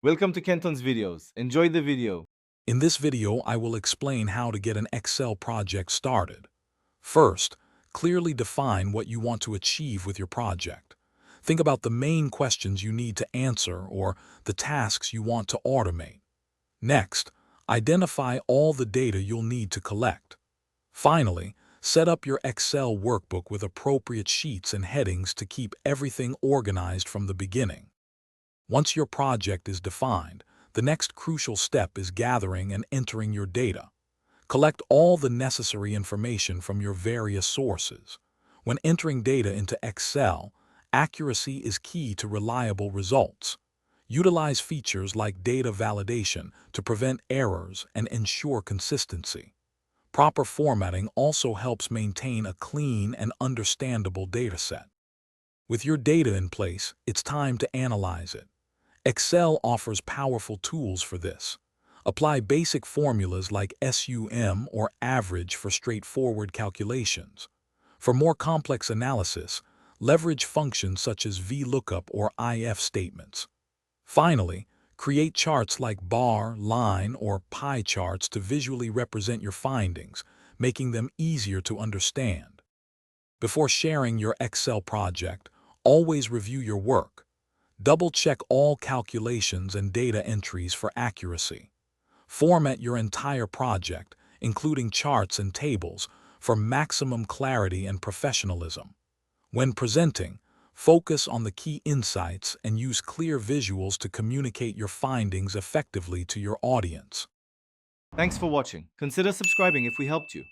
Welcome to Kenton's videos. Enjoy the video. In this video, I will explain how to get an Excel project started. First, clearly define what you want to achieve with your project. Think about the main questions you need to answer or the tasks you want to automate. Next, identify all the data you'll need to collect. Finally, set up your Excel workbook with appropriate sheets and headings to keep everything organized from the beginning. Once your project is defined, the next crucial step is gathering and entering your data. Collect all the necessary information from your various sources. When entering data into Excel, accuracy is key to reliable results. Utilize features like data validation to prevent errors and ensure consistency. Proper formatting also helps maintain a clean and understandable dataset. With your data in place, it's time to analyze it. Excel offers powerful tools for this. Apply basic formulas like SUM or average for straightforward calculations. For more complex analysis, leverage functions such as VLOOKUP or IF statements. Finally, create charts like bar, line, or pie charts to visually represent your findings, making them easier to understand. Before sharing your Excel project, always review your work. Double-check all calculations and data entries for accuracy. Format your entire project, including charts and tables, for maximum clarity and professionalism. When presenting, focus on the key insights and use clear visuals to communicate your findings effectively to your audience. Thanks for watching. Consider subscribing if we helped you.